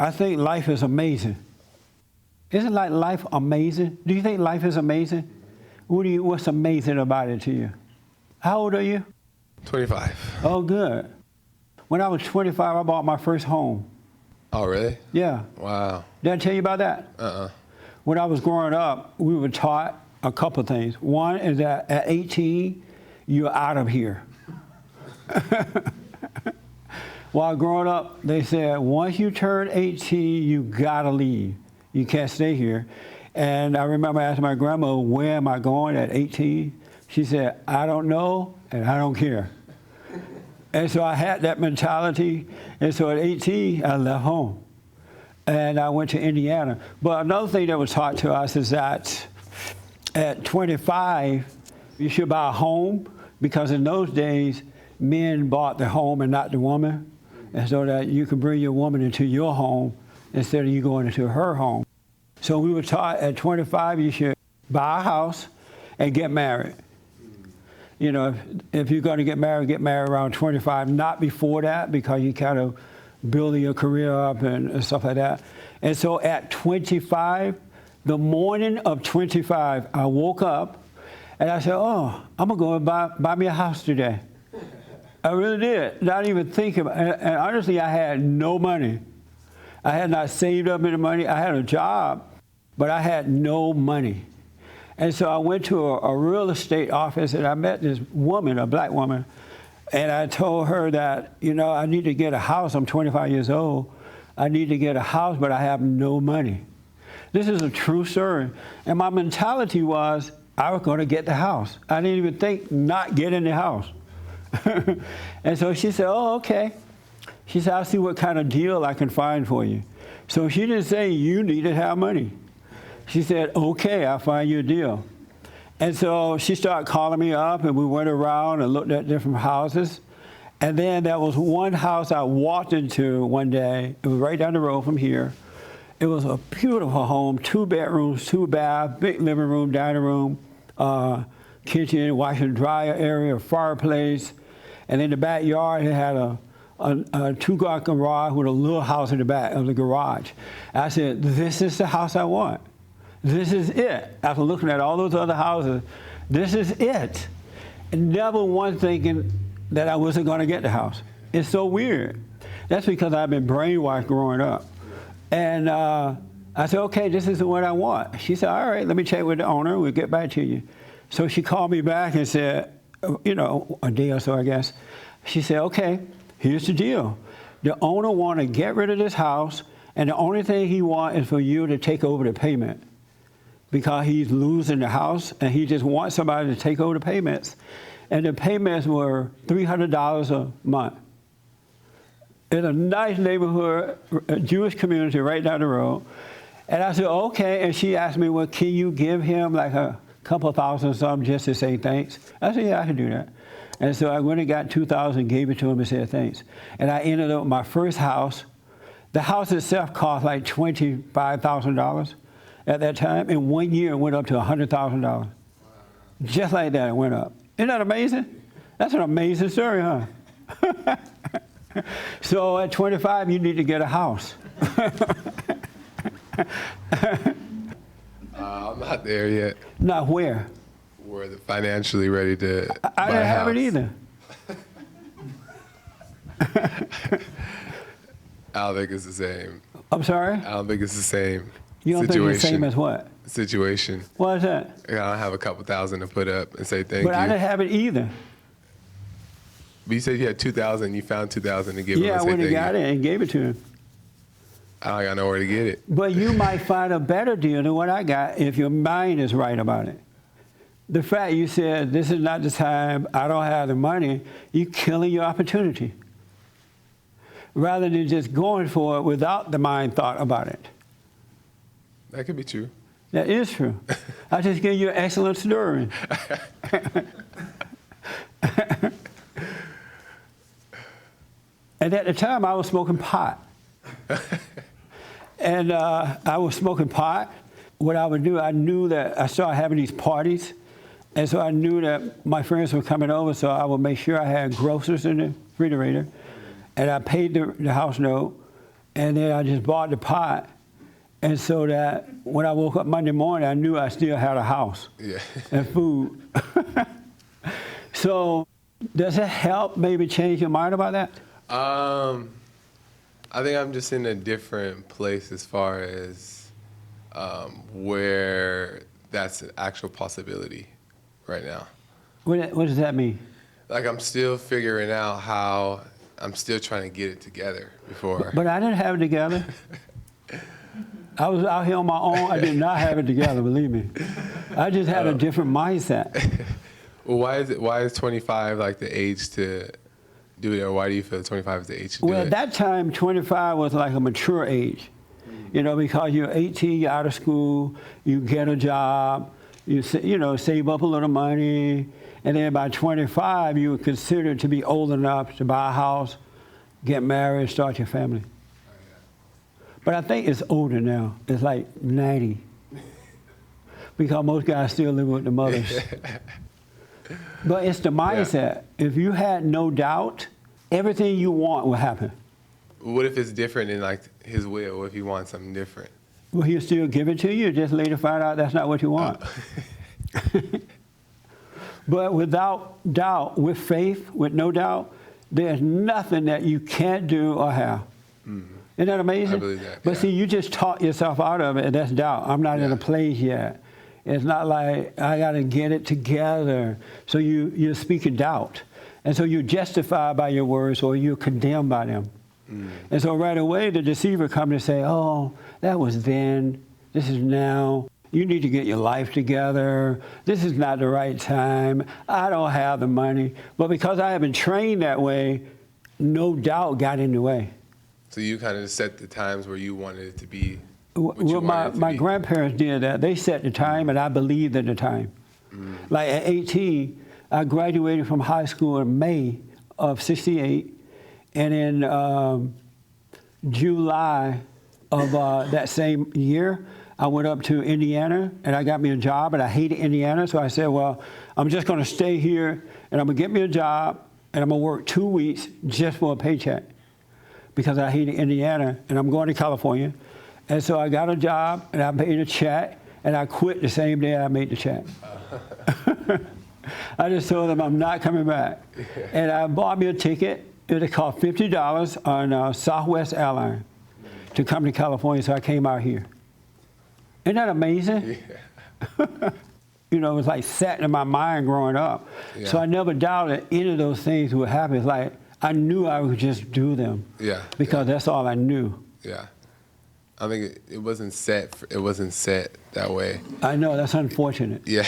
I think life is amazing. Isn't like life amazing? Do you think life is amazing? What's amazing about it to you? How old are you? 25. Oh, good. When I was 25, I bought my first home. Oh, really? Yeah. Wow. Did I tell you about that? When I was growing up, we were taught a couple of things. One is that at 18, you're out of here. While growing up, they said, once you turn 18, you gotta leave. You can't stay here. And I remember asking my grandma, where am I going at 18? She said, I don't know, and I don't care. And so I had that mentality. And so at 18, I left home. And I went to Indiana. But another thing that was taught to us is that at 25, you should buy a home, because in those days, men bought the home and not the woman. And so that you could bring your woman into your home instead of you going into her home. So we were taught at 25, you should buy a house and get married. You know, if you're going to get married around 25, not before that, because you kind of build your career up and stuff like that. And so at 25, the morning of 25, I woke up and I said, oh, I'm going to go and buy me a house today. I really did, not even thinking about it. And honestly, I had no money. I had not saved up any money. I had a job, but I had no money. And so I went to a real estate office and I met this woman, a black woman, and I told her that, you know, I need to get a house. I'm 25 years old. I need to get a house, but I have no money. This is a true story. And my mentality was I was going to get the house. I didn't even think not getting the house. And so she said, oh, okay. She said, I'll see what kind of deal I can find for you. So she didn't say you need to have money. She said, okay, I'll find you a deal. And so she started calling me up, and we went around and looked at different houses. And then there was one house I walked into one day. It was right down the road from here. It was a beautiful home, 2 bedrooms, 2 baths, big living room, dining room, kitchen, washer and dryer area, fireplace. And in the backyard, it had a 2-car garage with a little house in the back of the garage. I said, this is the house I want. This is it. After looking at all those other houses, this is it. And never once thinking that I wasn't going to get the house. It's so weird. That's because I've been brainwashed growing up. And I said, okay, this is what I want. She said, all right, let me check with the owner. We'll get back to you. So she called me back and said, you know, a day or so, I guess. She said, okay, here's the deal. The owner want to get rid of this house, and the only thing he wants is for you to take over the payment, because he's losing the house, and he just wants somebody to take over the payments. And the payments were $300 a month. In a nice neighborhood, a Jewish community right down the road. And I said, okay. And she asked me, well, can you give him like a couple thousand or something just to say thanks? I said, yeah, I can do that. And so I went and got $2,000, gave it to him and said thanks. And I ended up with my first house. The house itself cost like $25,000 at that time. In 1 year, it went up to $100,000. Wow. Just like that, it went up. Isn't that amazing? That's an amazing story, huh? So at 25, you need to get a house. I'm not there yet. Not where? We're financially ready to I didn't have it either. I don't think it's the same. I'm sorry? I don't think it's the same. You don't think it's the same as what? Situation. What is that? I don't have a couple thousand to put up and say thank you. But I didn't have it either. But you said you had 2,000, you found 2,000 to give him and say Yeah, I went and got it and gave it to him. I don't got nowhere to get it. But you might find a better deal than what I got if your mind is right about it. The fact you said, this is not the time, I don't have the money, you're killing your opportunity. Rather than just going for it without the mind thought about it. That could be true. That is true. I just gave you an excellent story. And at the time, I was smoking pot. And I was smoking pot. What I would do, I knew that I started having these parties. And so I knew that my friends were coming over, so I would make sure I had groceries in the refrigerator. And I paid the house note. And then I just bought the pot. And so that when I woke up Monday morning, I knew I still had a house and food. So does it help maybe change your mind about that? I think I'm just in a different place as far as where that's an actual possibility right now. What does that mean? Like I'm still figuring out how I'm still trying to get it together before. But I didn't have it together. I was out here on my own. I did not have it together, believe me. I just had a different mindset. Well, why is 25 like the age to do it, or why do you feel 25 is the age to do it? Well, at that time, 25 was like a mature age, because you're 18, you're out of school, you get a job, you save up a little money, and then by 25, you were considered to be old enough to buy a house, get married, start your family. But I think it's older now. It's like 90. Because most guys still live with the mothers. But it's the mindset. Yeah. If you had no doubt, everything you want will happen. What if it's different in like his will? What if he wants something different? Well, he'll still give it to you, just later find out that's not what you want. But without doubt, with faith, with no doubt, there's nothing that you can't do or have. Mm-hmm. Isn't that amazing? I believe that. But see, you just talk yourself out of it, and that's doubt. I'm not in a place yet. It's not like I got to get it together. So you're speaking doubt. And so you're justified by your words or you're condemned by them. Mm. And so right away, the deceiver comes and say, oh, that was then. This is now. You need to get your life together. This is not the right time. I don't have the money. But because I have been trained that way, no doubt got in the way. So you kind of set the times where you wanted it to be. Well, my grandparents did that. They set the time, and I believed in the time. Mm. Like at 18, I graduated from high school in May of '68, and in July of that same year, I went up to Indiana, and I got me a job, and I hated Indiana, so I said, well, I'm just going to stay here, and I'm going to get me a job, and I'm going to work 2 weeks just for a paycheck, because I hated Indiana, and I'm going to California. And so I got a job, and I paid a check, and I quit the same day I made the check. I just told them I'm not coming back. And I bought me a ticket. It cost $50 on Southwest Airlines to come to California, so I came out here. Isn't that amazing? Yeah. It was like set in my mind growing up. Yeah. So I never doubted any of those things would happen. It's like I knew I would just do them. Yeah. Because that's all I knew. Yeah. I think it wasn't set. It wasn't set that way. I know, that's unfortunate. Yeah.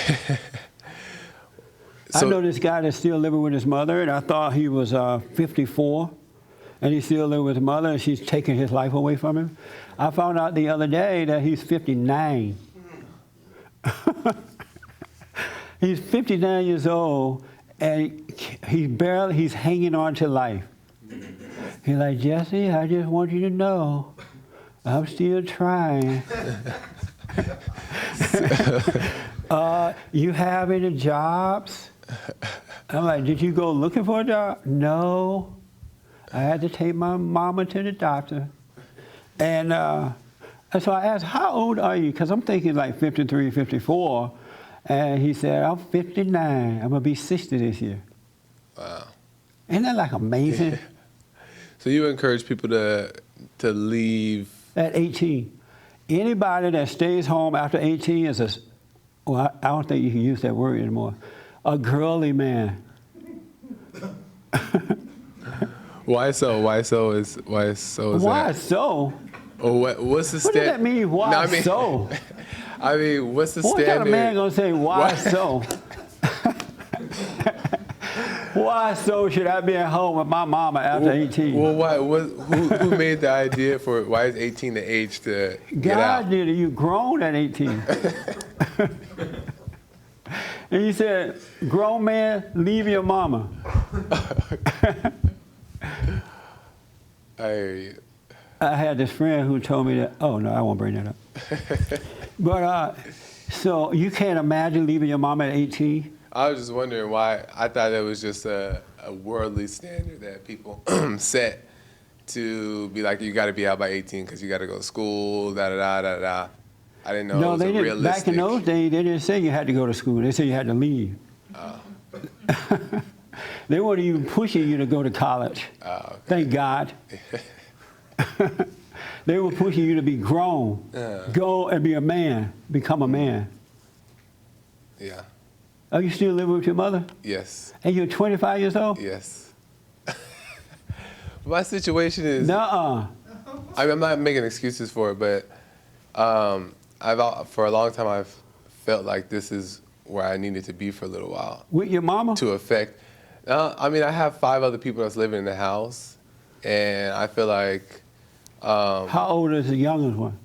I know this guy that's still living with his mother, and I thought he was 54, and he's still living with his mother, and she's taking his life away from him. I found out the other day that he's 59. He's 59 years old, and he's hanging on to life. He's like, Jesse, I just want you to know, I'm still trying. You have any jobs? I'm like, did you go looking for a job? No. I had to take my mama to the doctor. And so I asked, how old are you? Because I'm thinking like 53, 54. And he said, I'm 59. I'm going to be 60 this year. Wow. Isn't that like amazing? So you encourage people to leave? At 18. Anybody that stays home after 18 is I don't think you can use that word anymore, a girly man. Why so? Why so? Why so? Or what's the What does that mean, why so? I mean, what's the what standard? What kind of man going to say, why so? Why so should I be at home with my mama after 18? Well, why? Who made the idea for it? Why is 18 the age to get out? God did it. You grown at 18. And he said, grown man, leave your mama. I hear you. I had this friend who told me that, oh no, I won't bring that up. But, so you can't imagine leaving your mama at 18? I was just wondering why. I thought it was just a worldly standard that people set. to be like, you got to be out by 18 because you got to go to school, da da da da da. I didn't know No, it was they didn't. realistic. Back in those days, they didn't say you had to go to school. They said you had to leave. They weren't even pushing you to go to college. Okay. Thank God. They were pushing you to be grown. Go and be a man. Become a man. Yeah. Are you still living with your mother? Yes. And you're 25 years old? Yes. My situation is. Nuh-uh. I'm not making excuses for it, but for a long time I've felt like this is where I needed to be for a little while. With your mama? To affect. I mean, I have 5 other people that's living in the house, and I feel like. How old is the youngest one?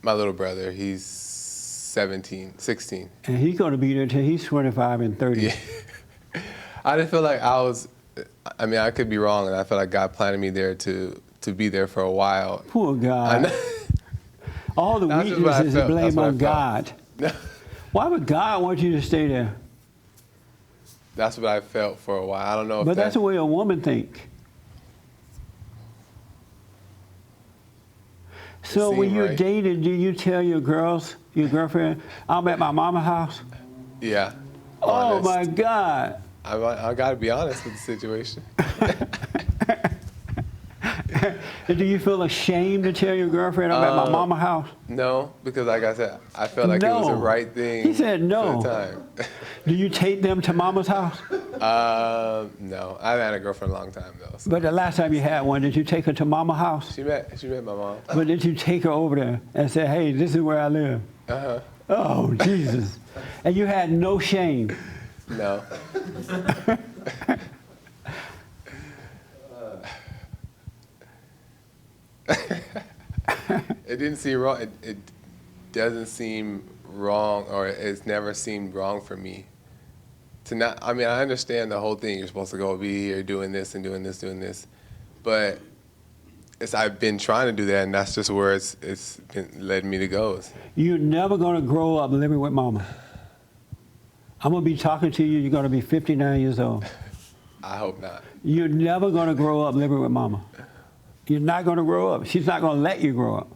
My little brother, he's 16. And he's going to be there till he's 25 and 30. Yeah. I didn't feel like I mean, I could be wrong, and I feel like God planted me there to be there for a while. Poor God. All the That's just what I weaknesses felt. blame That's what I on God. Why would God want you to stay there? That's what I felt for a while. I don't know if But that's the way a woman thinks. So when you're right. dating, do you tell your girlfriend, I'm at my mama's house? Yeah. Oh Honest. my God. I got to be honest with the situation. And do you feel ashamed to tell your girlfriend I'm at my mama's house? No, because like I said, I felt like it was the right thing. He said no. For the time. Do you take them to mama's house? No. I haven't had a girlfriend in a long time though. So. But the last time you had one, did you take her to mama's house? She met my mom. But did you take her over there and say, hey, this is where I live? Uh-huh. Oh, Jesus. And you had no shame? No. It didn't seem wrong. It doesn't seem wrong, or it's never seemed wrong for me to not. I mean, I understand the whole thing. You're supposed to go be here doing this and doing this, but I've been trying to do that, and that's just where it's been led me to go. You're never going to grow up living with mama. I'm going to be talking to you. You're going to be 59 years old. I hope not. You're never going to grow up living with mama. You're not going to grow up. She's not going to let you grow up.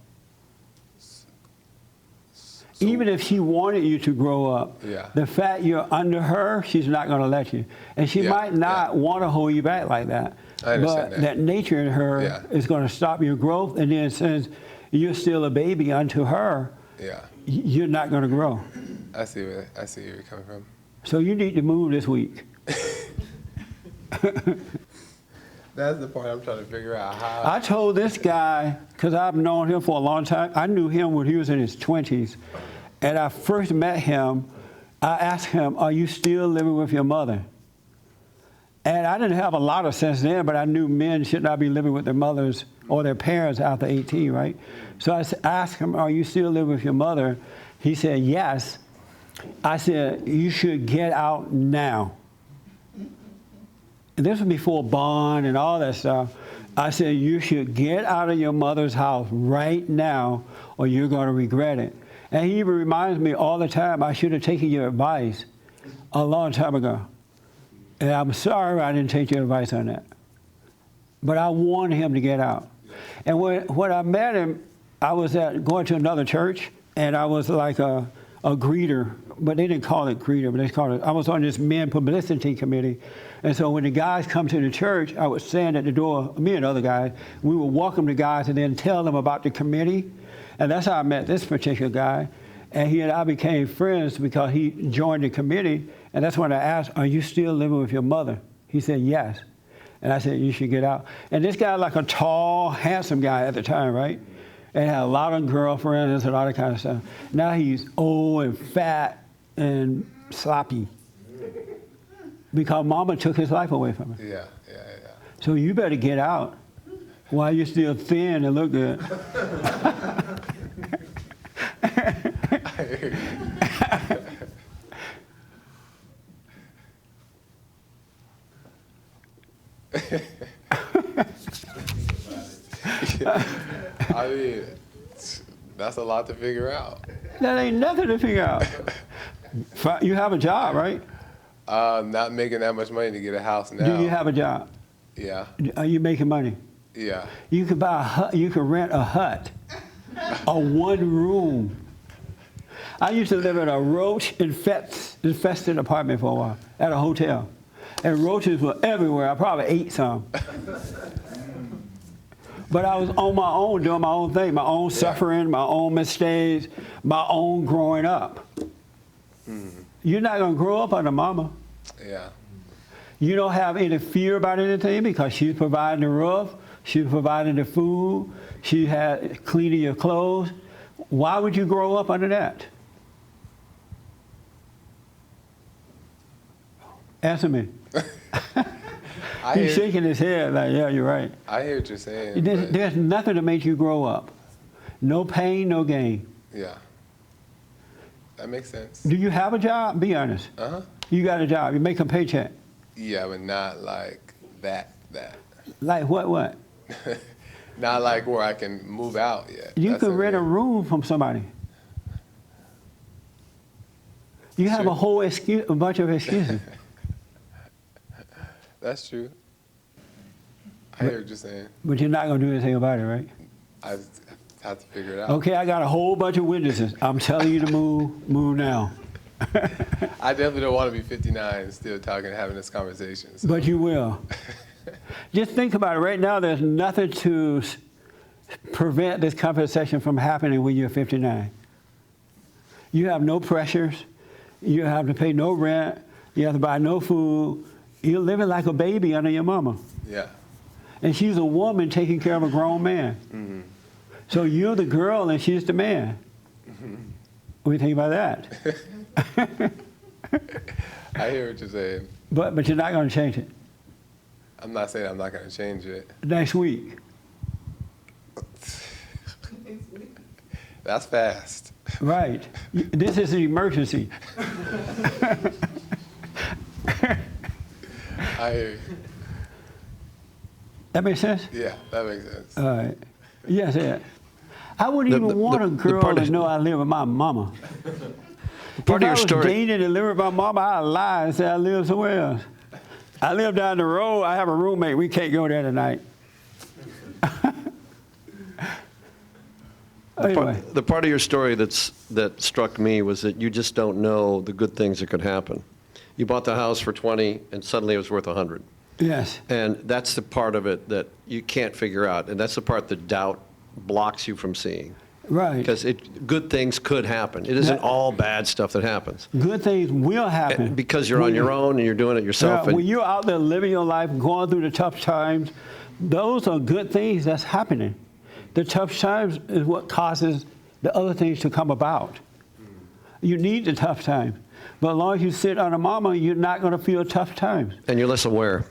So, even if she wanted you to grow up, the fact you're under her, she's not going to let you. And she might not want to hold you back like that. I understand but that nature in her is going to stop your growth. And then since you're still a baby unto her, you're not going to grow. I see where you're coming from. So you need to move this week. That's the part I'm trying to figure out. How. I told this guy, because I've known him for a long time, I knew him when he was in his 20s. And I first met him, I asked him, are you still living with your mother? And I didn't have a lot of sense then, but I knew men should not be living with their mothers or their parents after 18, right? So I asked him, are you still living with your mother? He said, yes. I said, you should get out now. And this was before bond and all that stuff. I said, you should get out of your mother's house right now or you're going to regret it. And he even reminds me all the time, I should have taken your advice a long time ago. And I'm sorry I didn't take your advice on that. But I wanted him to get out. And when I met him, I was going to another church, and I was like a greeter, but they didn't call it greeter, but they called it, I was on this men publicity committee. And so when the guys come to the church, I would stand at the door, me and other guys, we would welcome the guys and then tell them about the committee. And that's how I met this particular guy. And he and I became friends because he joined the committee. And that's when I asked, are you still living with your mother? He said, yes. And I said, you should get out. And this guy, like a tall, handsome guy at the time, right? And had a lot of girlfriends and all that kind of stuff. Now he's old and fat and sloppy because mama took his life away from him. Yeah. So you better get out while you're still thin and look good. I mean, that's a lot to figure out. That ain't nothing to figure out. You have a job, right? Not making that much money to get a house now. Do you have a job? Yeah. Are you making money? Yeah. You could buy a hut, you could rent a hut, a one room. I used to live in a roach infested apartment for a while at a hotel. And roaches were everywhere. I probably ate some. But I was on my own, doing my own thing, my own suffering, my own mistakes, my own growing up. You're not going to grow up under mama. Yeah. You don't have any fear about anything because she's providing the roof, she's providing the food, she had cleaning your clothes. Why would you grow up under that? Answer me. He's shaking his head like, yeah, you're right. I hear what you're saying. There's nothing to make you grow up. No pain, no gain. Yeah. That makes sense. Do you have a job? Be honest. Uh-huh. You got a job. You make a paycheck. Yeah, but not like that. Like what? Not like where I can move out yet. You can rent a room from somebody. You have a whole excuse, a bunch of excuses. That's true. I hear what you're saying. But you're not going to do anything about it, right? I have to figure it out. Okay, I got a whole bunch of witnesses. I'm telling you to move now. I definitely don't want to be 59 and still talking, having this conversation. So. But you will. Just think about it. Right now, there's nothing to prevent this conversation from happening when you're 59. You have no pressures. You have to pay no rent. You have to buy no food. You're living like a baby under your mama. Yeah. And she's a woman taking care of a grown man. Mm-hmm. So you're the girl and she's the man. Mm-hmm. What do you think about that? I hear what you're saying. But you're not going to change it. I'm not saying I'm not going to change it. Next week. That's fast. Right. This is an emergency. I hear you. That makes sense? Yeah, that makes sense. All right. Yes, yeah. I wouldn't even want a girl to know I live with my mama. Part if of your story. I was dating and living with my mama, I'd lie and say I live somewhere else. I live down the road. I have a roommate. We can't go there tonight. Anyway. The part of your story that struck me was that you just don't know the good things that could happen. You bought the house for 20 and suddenly it was worth 100. Yes. And that's the part of it that you can't figure out. And that's the part that doubt blocks you from seeing. Right. Because good things could happen. It isn't all bad stuff that happens. Good things will happen. Because you're on your own and you're doing it yourself. Yeah, when you're out there living your life, going through the tough times, those are good things that's happening. The tough times is what causes the other things to come about. You need the tough times. But as long as you sit under mama, you're not going to feel tough times. And you're less aware.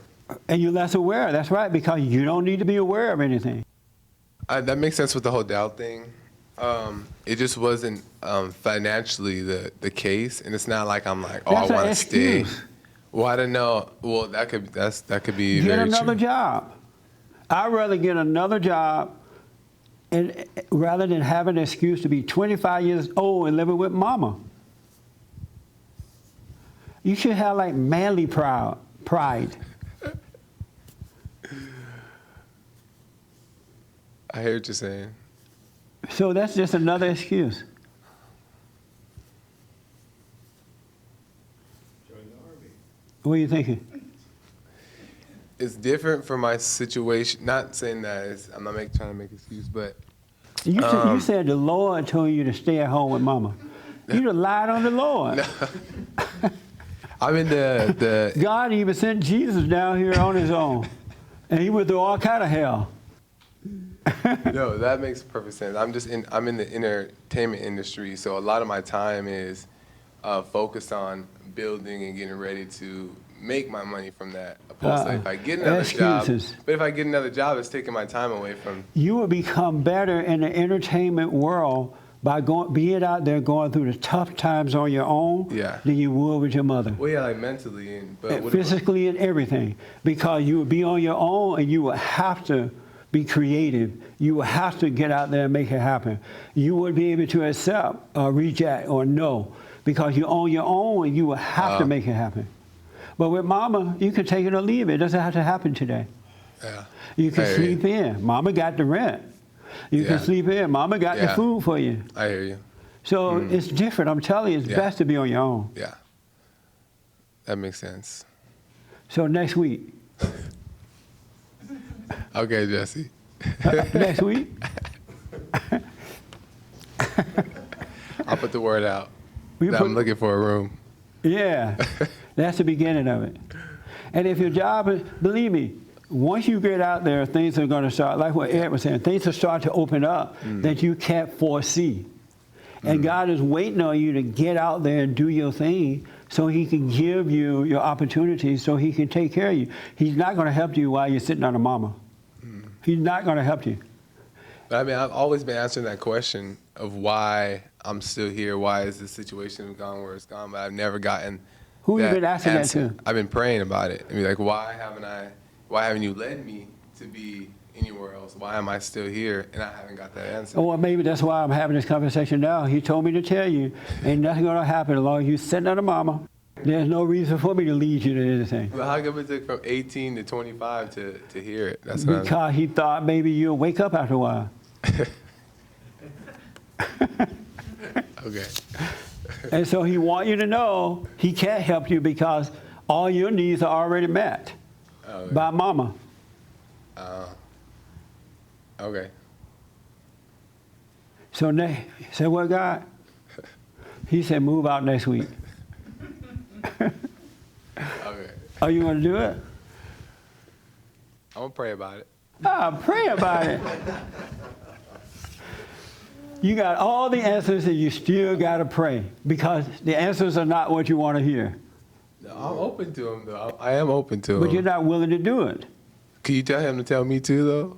And you're less aware. That's right, because you don't need to be aware of anything. That makes sense with the whole doubt thing. It just wasn't financially the case, and it's not like I'm like, oh, That's I want an to stay. excuse. Well, I don't know. Well, that could be Get very another true. job. I'd rather get another job and rather than have an excuse to be 25 years old and living with mama. You should have like manly pride. I hear what you're saying. So that's just another excuse. What are you thinking? It's different from my situation. Not saying that I'm not trying to make an excuse, but You said the Lord told you to stay at home with mama. You done lied on the Lord. no. I'm in the God even sent Jesus down here on his own. And he went through all kind of hell. No, that makes perfect sense. I'm in the entertainment industry, so a lot of my time is focused on building and getting ready to make my money from that. Opposed to if I get another excuses. job, but if I get another job, it's taking my time away from. You will become better in the entertainment world by being out there going through the tough times on your own than you would with your mother. Well, yeah, like mentally and physically and everything, because you would be on your own and you would have to be creative. You would have to get out there and make it happen. You would be able to accept or reject or no, because you're on your own and you would have to make it happen. But with mama, you can take it or leave it. It doesn't have to happen today. Yeah. You can I hear sleep you. in. Mama got the rent. You can Yeah. sleep in. Mama got the Yeah. food for you. I hear you. So it's different. I'm telling you, it's Yeah. best to be on your own. Yeah. That makes sense. So next week. Okay, Jesse. Next week? I'll put the word out. You that put- I'm looking for a room. Yeah. That's the beginning of it. And if your job is, believe me, once you get out there, things are going to start, like what Ed was saying, things will start to open up that you can't foresee. And God is waiting on you to get out there and do your thing so he can give you your opportunities, so he can take care of you. He's not going to help you while you're sitting on a mama. He's not going to help you. But I mean, I've always been answering that question of why I'm still here. Why is this situation gone where it's gone? But I've never gotten Who you that been asking that answer. to? I've been praying about it. I mean, like, why haven't you led me to be anywhere else? Why am I still here? And I haven't got that answer. Or maybe that's why I'm having this conversation now. He told me to tell you, ain't nothing going to happen as long as you're sitting on a mama. There's no reason for me to lead you to anything. But how come it took from 18 to 25 to hear it? That's what Because he thought maybe you'll wake up after a while. Okay. And so he wants you to know he can't help you because all your needs are already met by mama. Okay. So say what, God? He said, move out next week. Okay. Are you going to do it? I'm gonna pray about it. Pray about it. You got all the answers and you still got to pray because the answers are not what you want to hear. No, I'm open to him though. I am open to him. But you're not willing to do it. Can you tell him to tell me too though?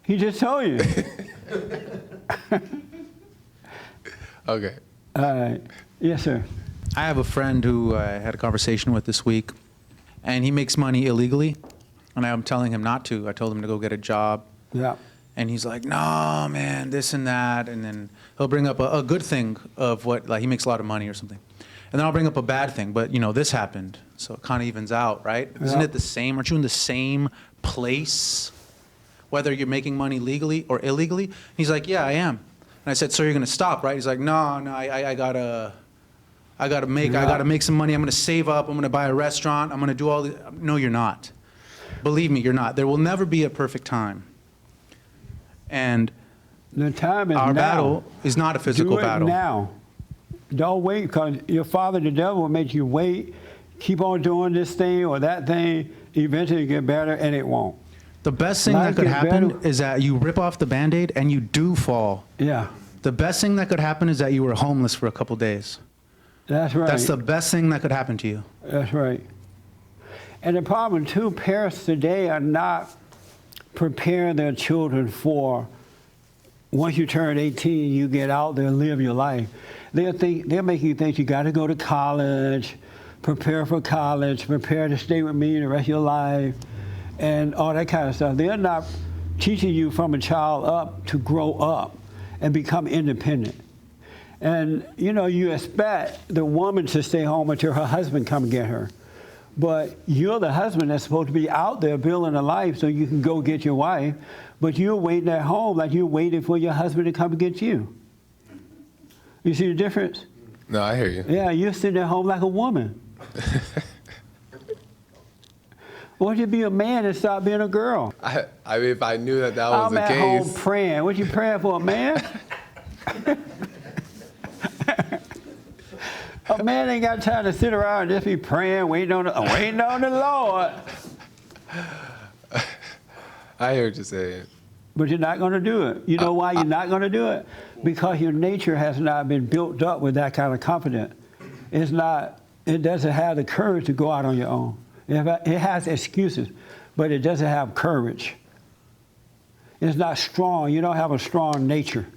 He just told you. Okay. All right. Yes, sir. I have a friend who I had a conversation with this week, and he makes money illegally, and I'm telling him not to. I told him to go get a job, Yeah. and he's like, no, man, this and that, and then he'll bring up a good thing of what, like he makes a lot of money or something. And then I'll bring up a bad thing, but, you know, this happened, so it kind of evens out, right? Isn't Yeah. it the same? Aren't you in the same place, whether you're making money legally or illegally? He's like, yeah, I am. And I said, so you're going to stop, right? He's like, no, I gotta make some money. I'm gonna save up. I'm gonna buy a restaurant. I'm gonna do all the. No, you're not. Believe me, you're not. There will never be a perfect time. And The time is our now. battle is not a physical Do it battle. now. Don't wait because your father, the devil, will make you wait, keep on doing this thing or that thing. Eventually get better, and it won't. The best thing Life that could gets happen better. is that you rip off the Band-Aid and you do fall. Yeah, The best thing that could happen is that you were homeless for a couple days. that's right. That's the best thing that could happen to you. That's right. And the problem, too, parents today are not preparing their children for once you turn 18, you get out there and live your life. They'll make you think you got to go to college, prepare for college, prepare to stay with me the rest of your life, and all that kind of stuff. They're not teaching you from a child up to grow up and become independent. And, you know, you expect the woman to stay home until her husband come get her. But you're the husband that's supposed to be out there building a life so you can go get your wife. But you're waiting at home like you're waiting for your husband to come get you. You see the difference? No, I hear you. Yeah, you're sitting at home like a woman. Why don't you be a man and stop being a girl? I mean, if I knew that was I'm the at home case. praying. What you praying for, a man? A man ain't got time to sit around and just be praying, waiting on the Lord. I hear what you're saying. But you're not going to do it. You know why you're not going to do it? Because your nature has not been built up with that kind of confidence. It doesn't have the courage to go out on your own. It has excuses, but it doesn't have courage. It's not strong. You don't have a strong nature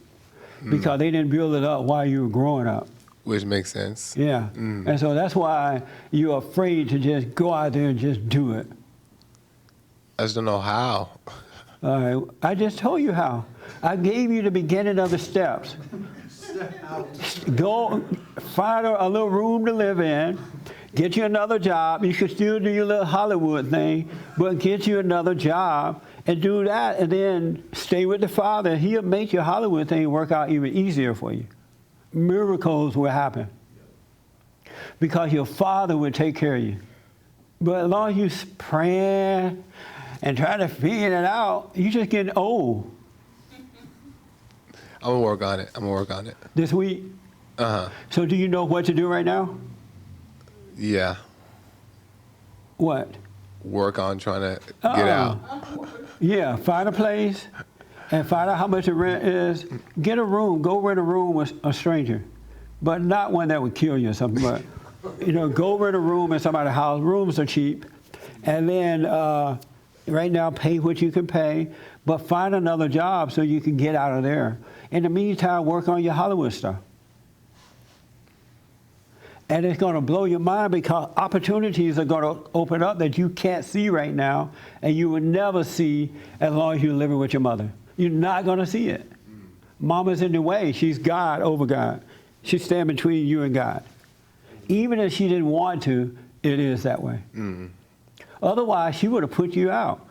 because they didn't build it up while you were growing up. Which makes sense. Yeah. And so that's why you're afraid to just go out there and just do it. I just don't know how. All right. I just told you how. I gave you the beginning of the steps. Go find a little room to live in. Get you another job. You could still do your little Hollywood thing, but get you another job and do that, and then stay with the Father. He'll make your Hollywood thing work out even easier for you. Miracles will happen because your Father will take care of you. But as long as you praying and trying to figure it out, you just getting old. I'm gonna work on it. This week. So do you know what to do right now? Yeah. What? Work on trying to get out. Yeah, find a place and find out how much the rent is. Get a room. Go rent a room with a stranger, but not one that would kill you or something. But go rent a room in somebody's house. Rooms are cheap, and then right now pay what you can pay, but find another job so you can get out of there. In the meantime, work on your Hollywood stuff. And it's going to blow your mind because opportunities are going to open up that you can't see right now and you will never see as long as you're living with your mother. You're not going to see it. Mama's in the way. She's God over God. She's standing between you and God. Even if she didn't want to, it is that way. Otherwise, she would have put you out.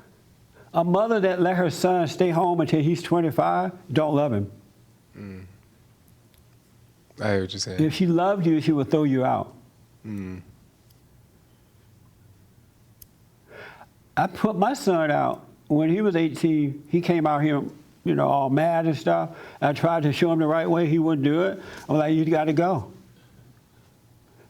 A mother that let her son stay home until he's 25 don't love him. I hear what you're saying. If she loved you, she would throw you out. I put my son out when he was 18. He came out here, all mad and stuff. I tried to show him the right way. He wouldn't do it. I'm like, you got to go.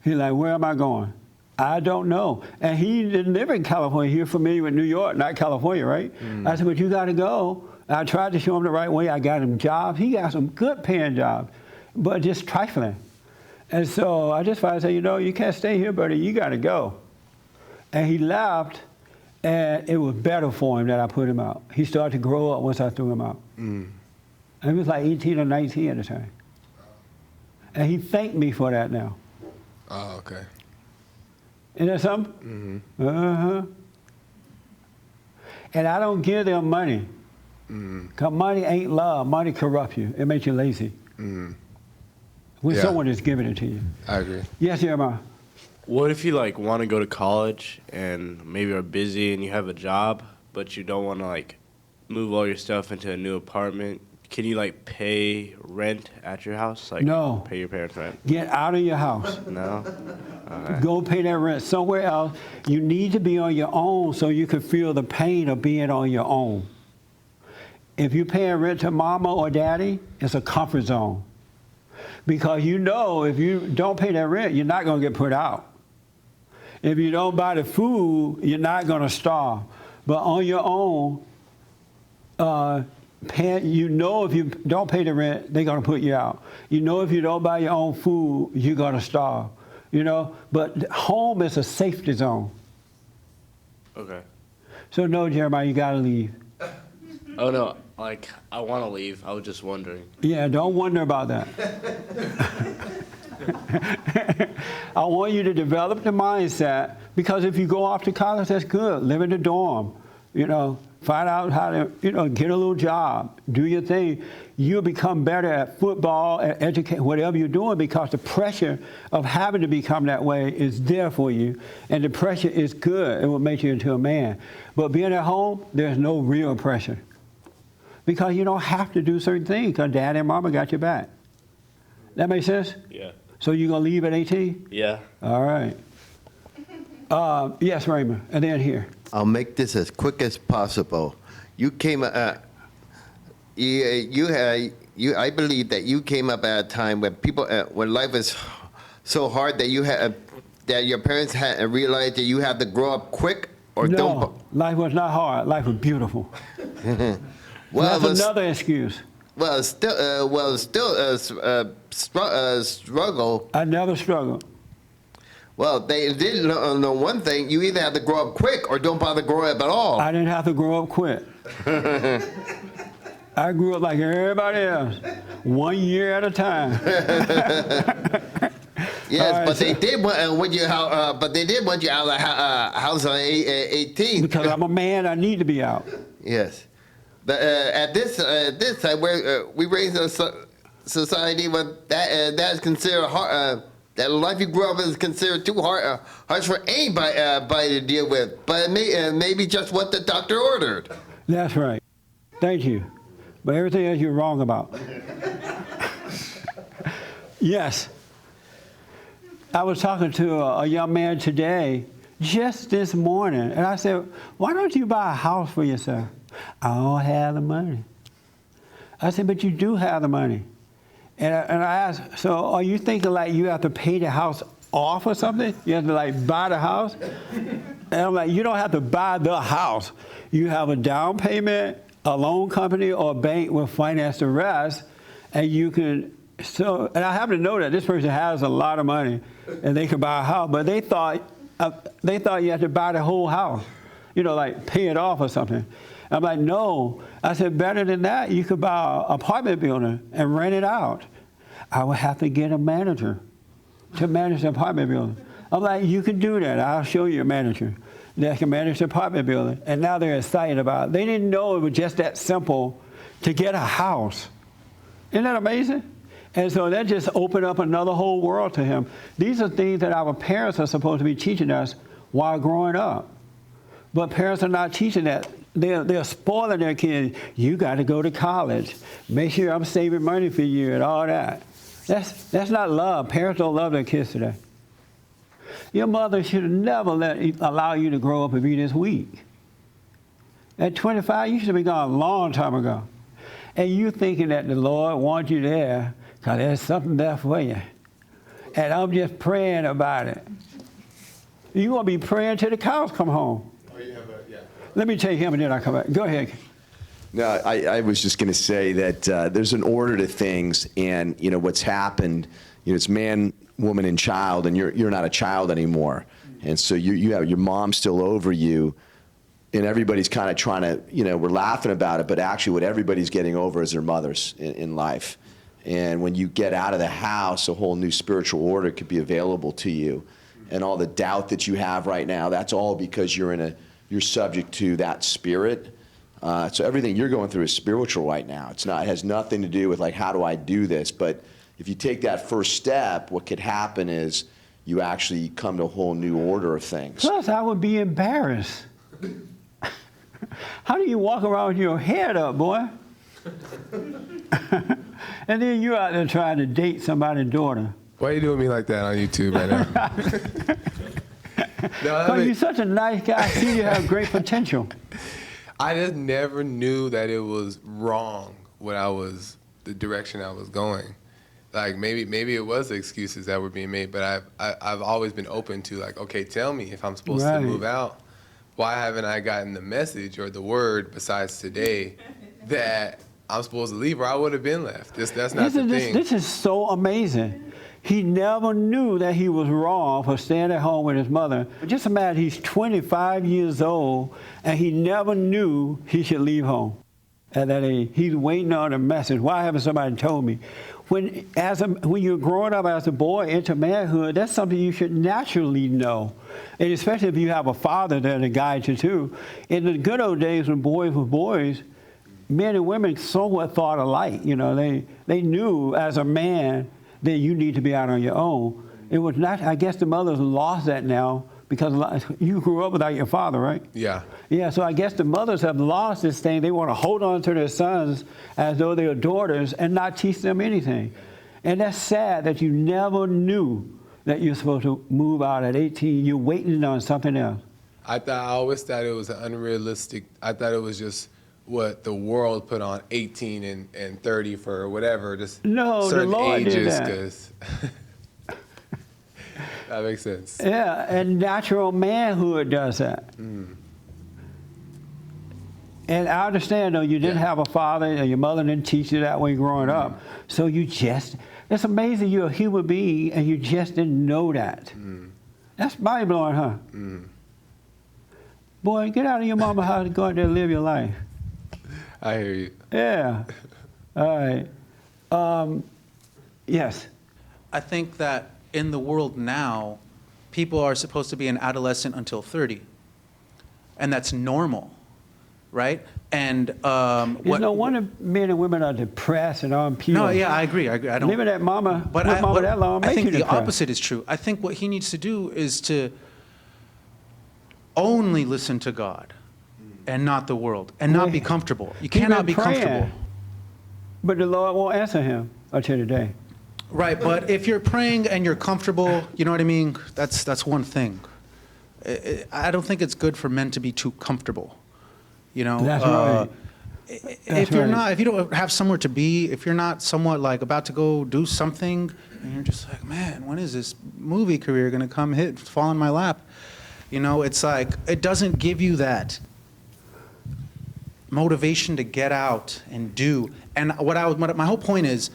He's like, where am I going? I don't know. And he didn't live in California. He was familiar with New York, not California, right? I said, but you got to go. I tried to show him the right way. I got him jobs. He got some good paying jobs, but just trifling. And so I just finally said, you can't stay here, buddy. You got to go. And he left, and it was better for him that I put him out. He started to grow up once I threw him out. And he was like 18 or 19 at the time. And he thanked me for that now. Oh, okay. Isn't that something? And I don't give them money. Because money ain't love. Money corrupts you. It makes you lazy. When someone is giving it to you. I agree. Yes, Jeremiah. What if you want to go to college and maybe are busy and you have a job, but you don't want to move all your stuff into a new apartment? Can you pay rent at your house? No. Pay your parents' rent? Get out of your house. No. Go pay that rent somewhere else. You need to be on your own so you can feel the pain of being on your own. If you're paying rent to mama or daddy, it's a comfort zone. Because if you don't pay that rent, you're not going to get put out. If you don't buy the food, you're not going to starve. But on your own, if you don't pay the rent, they're going to put you out. If you don't buy your own food, you're going to starve. But home is a safety zone. Okay. So no, Jeremiah, you got to leave. Oh, no. I want to leave. I was just wondering. Yeah, don't wonder about that. I want you to develop the mindset, because if you go off to college, that's good. Live in the dorm, find out how to, get a little job, do your thing. You'll become better at football, at educate, whatever you're doing, because the pressure of having to become that way is there for you. And the pressure is good. It will make you into a man. But being at home, there's no real pressure. Because you don't have to do certain things, because dad and mama got your back. That makes sense? Yeah. So you're going to leave at 18? Yeah. All right. Yes, Raymond, and then here. I'll make this as quick as possible. You came, I believe that you came up at a time when when life was so hard that that your parents had realized that you had to grow up quick, or No, life was not hard. Life was beautiful. Well, that's another excuse. Well, still a struggle. I never struggled. Well, they did know one thing. You either have to grow up quick or don't bother growing up at all. I didn't have to grow up quick. I grew up like everybody else, 1 year at a time. Yes, right, but they did want you out. But they did want you out of the house on 18. Because I'm a man, I need to be out. Yes, but at this time, we raised a society where that is considered hard. That life you grew up in is considered too harsh for anybody to deal with, but it may be just what the doctor ordered. That's right. Thank you. But everything else you're wrong about. Yes. I was talking to a young man today, just this morning, and I said, why don't you buy a house for yourself? I don't have the money. I said, but you do have the money. And I asked, so are you thinking like you have to pay the house off or something? You have to like buy the house? And I'm like, you don't have to buy the house. You have a down payment, a loan company or a bank will finance the rest, and you can, and I happen to know that this person has a lot of money and they can buy a house, but they thought you had to buy the whole house, like pay it off or something. I'm like, no. I said, better than that, you could buy an apartment building and rent it out. I would have to get a manager to manage the apartment building. I'm like, you can do that. I'll show you a manager that can manage the apartment building. And now they're excited about it. They didn't know it was just that simple to get a house. Isn't that amazing? And so that just opened up another whole world to him. These are things that our parents are supposed to be teaching us while growing up. But parents are not teaching that. They're spoiling their kids. You got to go to college. Make sure I'm saving money for you and all that. That's not love. Parents don't love their kids today. Your mother should have never allow you to grow up and be this weak. At 25, you should have been gone a long time ago. And you thinking that the Lord wants you there because there's something there for you. And I'm just praying about it. You're going to be praying till the cows come home. Let me take him and then I'll come back. Go ahead. No, I was just going to say that there's an order to things, and what's happened. It's man, woman, and child, and you're not a child anymore, and so you have your mom still over you, and everybody's kind of trying to we're laughing about it, but actually what everybody's getting over is their mothers in life, and when you get out of the house, a whole new spiritual order could be available to you, and all the doubt that you have right now, that's all because you're subject to that spirit. So everything you're going through is spiritual right now. It has nothing to do with like, how do I do this? But if you take that first step, what could happen is you actually come to a whole new order of things. Plus, I would be embarrassed. How do you walk around with your head up, boy? And then you're out there trying to date somebody's daughter. Why are you doing me like that on YouTube right now? Because you're such a nice guy. I see you have great potential. I just never knew that it was wrong the direction I was going. Like maybe it was the excuses that were being made, but I've always been open to like, okay, tell me if I'm supposed to move out. Why haven't I gotten the message or the word besides today that I'm supposed to leave, or I would have been left? That's not the thing. This is so amazing. He never knew that he was wrong for staying at home with his mother. Just imagine he's 25 years old and he never knew he should leave home at that age. He's waiting on a message. Why haven't somebody told me? When you're growing up as a boy into manhood, that's something you should naturally know. And especially if you have a father there to guide you too. In the good old days when boys were boys, men and women somewhat thought alike. They knew as a man that you need to be out on your own. It was not, I guess the mothers lost that now because you grew up without your father, right? Yeah. Yeah, so I guess the mothers have lost this thing. They want to hold on to their sons as though they are daughters and not teach them anything. And that's sad that you never knew that you're supposed to move out at 18. You're waiting on something else. I always thought it was unrealistic. I thought it was just what the world put on 18 and 30 for whatever, just certain the Lord ages, did that. because that makes sense. Yeah, and natural manhood does that. And I understand, though, you didn't have a father, and your mother didn't teach you that way growing up. So it's amazing you're a human being and you just didn't know that. That's mind-blowing, huh? Boy, get out of your mama's house and go out there and live your life. I hear you. Yeah. All right. Yes. I think that in the world now, people are supposed to be an adolescent until 30. And that's normal. right? And There's no wonder men and women are depressed and unpeeled. No, yeah, I agree. I don't. Living that mama, But with mama that long I makes think you the depressed. opposite is true. I think what he needs to do is to only listen to God and not the world, and not be comfortable. You He cannot been be praying, comfortable. But the Lord won't answer him until today. Right, but if you're praying and you're comfortable, you know what I mean? That's one thing. I don't think it's good for men to be too comfortable. You know, That's right. If you don't have somewhere to be, if you're not somewhat like about to go do something, and you're just like, man, when is this movie career gonna fall in my lap? You know, it's like it doesn't give you that motivation to get out and do. And my whole point is,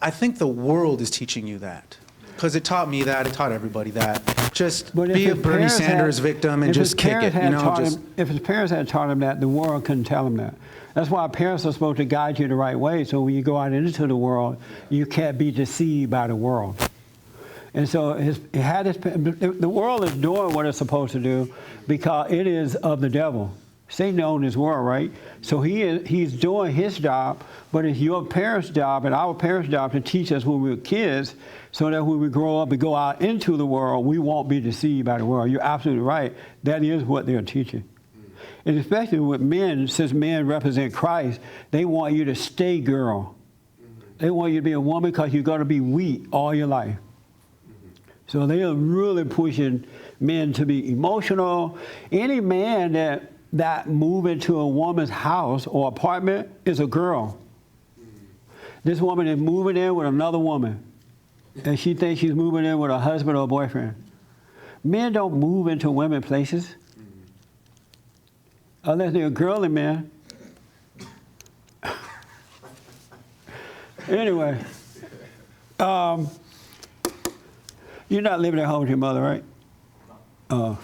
I think the world is teaching you that. Because it taught me that, it taught everybody that. Just But if be a his Bernie parents Sanders had- victim and if his just kick parents it. You had know, taught just him, if his parents had taught him that, the world couldn't tell him that. That's why parents are supposed to guide you the right way. So when you go out into the world, you can't be deceived by the world. And so the world is doing what it's supposed to do because it is of the devil. Satan owns this world, right? So he's doing his job, but it's your parents' job and our parents' job to teach us when we were kids so that when we grow up and go out into the world, we won't be deceived by the world. You're absolutely right. That is what they're teaching. And especially with men, since men represent Christ, they want you to stay girl. They want you to be a woman because you're going to be weak all your life. So they are really pushing men to be emotional. Any man that move into a woman's house or apartment is a girl. This woman is moving in with another woman, and she thinks she's moving in with a husband or a boyfriend. Men don't move into women places unless they're a girly man. Anyway, you're not living at home with your mother, right? Oh,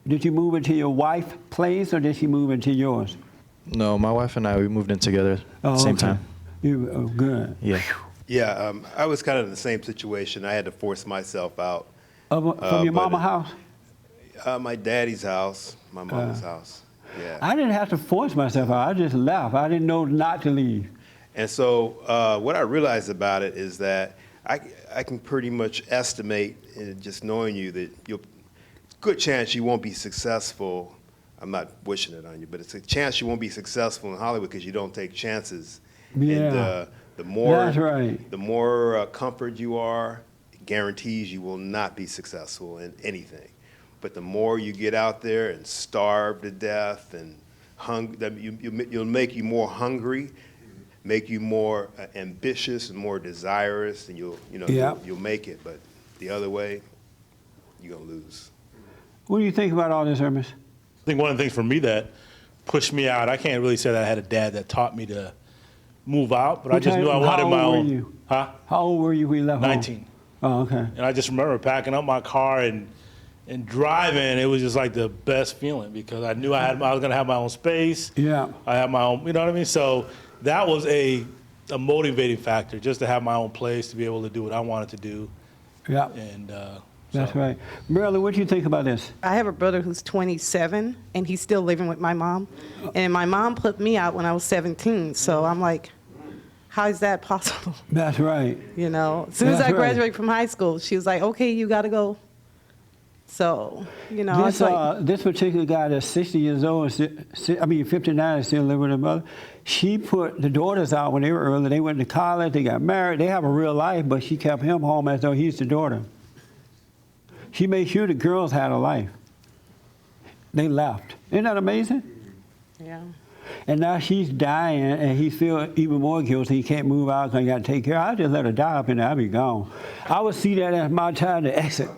did you move into your wife's place or did she move into yours? No, my wife and I, we moved in together at Oh, the same okay. time. Good. Yeah. Yeah, I was kind of in the same situation. I had to force myself out. From your but- mama's house? My daddy's house, my mama's house. Yeah. I didn't have to force myself out. I just left. I didn't know not to leave. And so what I realized about it is that I can pretty much estimate, just knowing you, that good chance you won't be successful. I'm not wishing it on you, but it's a chance you won't be successful in Hollywood because you don't take chances. Yeah. And the more That's right. the more comfort you are, it guarantees you will not be successful in anything. But the more you get out there and starve to death and you'll make you more hungry, make you more ambitious and more desirous, and you'll make it. But the other way, you're gonna lose. What do you think about all this, Hermes? I think one of the things for me that pushed me out, I can't really say that I had a dad that taught me to move out, but I just knew I wanted my own. How old were you? Huh? How old were you when you left 19. home? Oh, okay. And I just remember packing up my car and driving. It was just like the best feeling because I knew I was going to have my own space. Yeah. I had my own, you know what I mean? So that was a motivating factor, just to have my own place, to be able to do what I wanted to do. Yeah. And That's right. Marilyn, what do you think about this? I have a brother who's 27, and he's still living with my mom. And my mom put me out when I was 17, so I'm like, how is that possible? That's right. You know, as soon as That's I right. graduated from high school, she was like, okay, you got to go. So, you know, This, it's like, this particular guy that's 60 years old, 59, is still living with her mother. She put the daughters out when they were early. They went to college, they got married, they have a real life, but she kept him home as though he's the daughter. She made sure the girls had a life. They left. Isn't that amazing? yeah. And now she's dying, and he feels even more guilty. He can't move out because he got to take care of her. I just let her die up in there. I'll be gone. I would see that as my time to exit.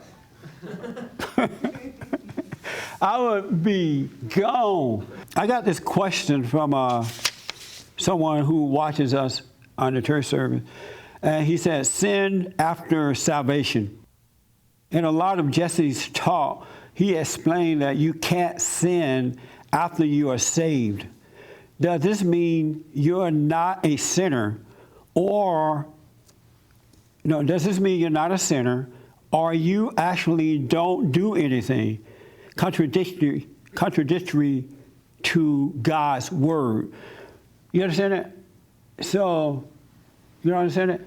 I would be gone. I got this question from someone who watches us on the church service. And he said, sin after salvation. In a lot of Jesse's talk, he explained that you can't sin after you are saved. Does this mean you're not a sinner? Does this mean you're not a sinner, or you actually don't do anything contradictory to God's word. You understand that? So, you don't understand it?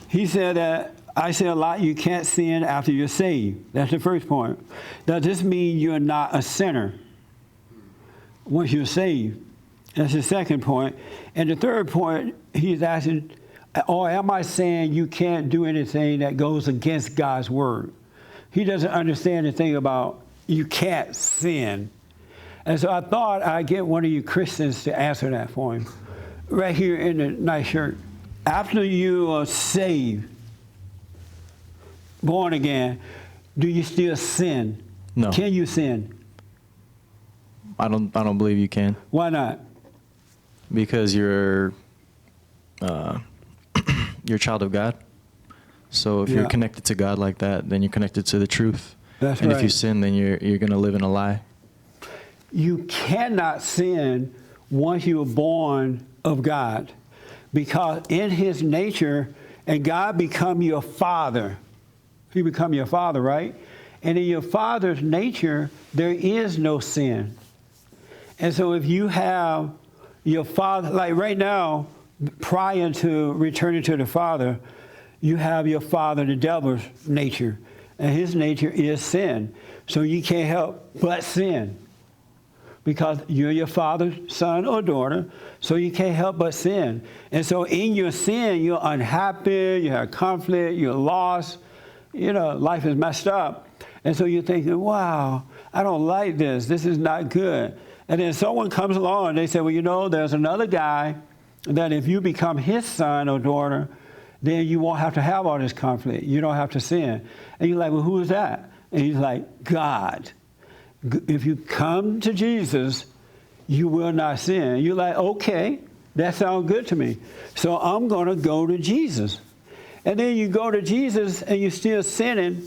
He said that, I say a lot, you can't sin after you're saved. That's the first point. Does this mean you're not a sinner once you're saved? That's the second point. And the third point, he's asking, or am I saying you can't do anything that goes against God's word? He doesn't understand the thing about you can't sin. And so I thought I'd get one of you Christians to answer that for him. Right here in the nice shirt. After you are saved, born again, do you still sin? No. Can you sin? I don't believe you can. Why not? Because you're a child of God. So if Yeah. you're connected to God like that, then you're connected to the truth. That's and right. if you sin, then you're going to live in a lie. You cannot sin once you are born of God, because in his nature, and God become your father. He become your father, right? And in your father's nature, there is no sin. And so if you have your father, like right now, prior to returning to the Father, you have your father, the devil's nature. And his nature is sin. So you can't help but sin, because you're your father's son or daughter, so you can't help but sin. And so in your sin, you're unhappy, you have conflict, you're lost, you know, life is messed up. And so you're thinking, wow, I don't like this. This is not good. And then someone comes along and they say, well, you know, there's another guy that if you become his son or daughter, then you won't have to have all this conflict. You don't have to sin. And you're like, well, who is that? And he's like, God. If you come to Jesus, you will not sin. You're like, okay, that sounds good to me. So I'm going to go to Jesus. And then you go to Jesus and you're still sinning.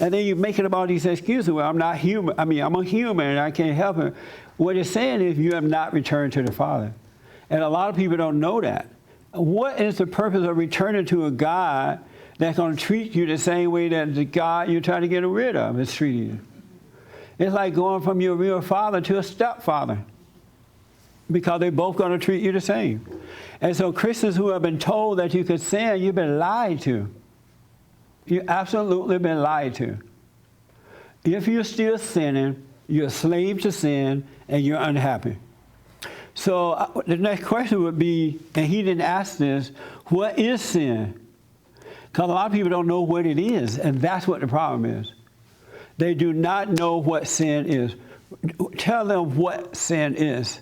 And then you're making up all these excuses. Well, I'm not human. I mean, I'm a human and I can't help it. What it's saying is you have not returned to the Father. And a lot of people don't know that. What is the purpose of returning to a God that's going to treat you the same way that the God you're trying to get rid of is treating you? It's like going from your real father to a stepfather, because they're both going to treat you the same. And so Christians who have been told that you could sin, you've been lied to. You've absolutely been lied to. If you're still sinning, you're a slave to sin, and you're unhappy. So the next question would be, and he didn't ask this, what is sin? Because a lot of people don't know what it is, and that's what the problem is. They do not know what sin is. Tell them what sin is.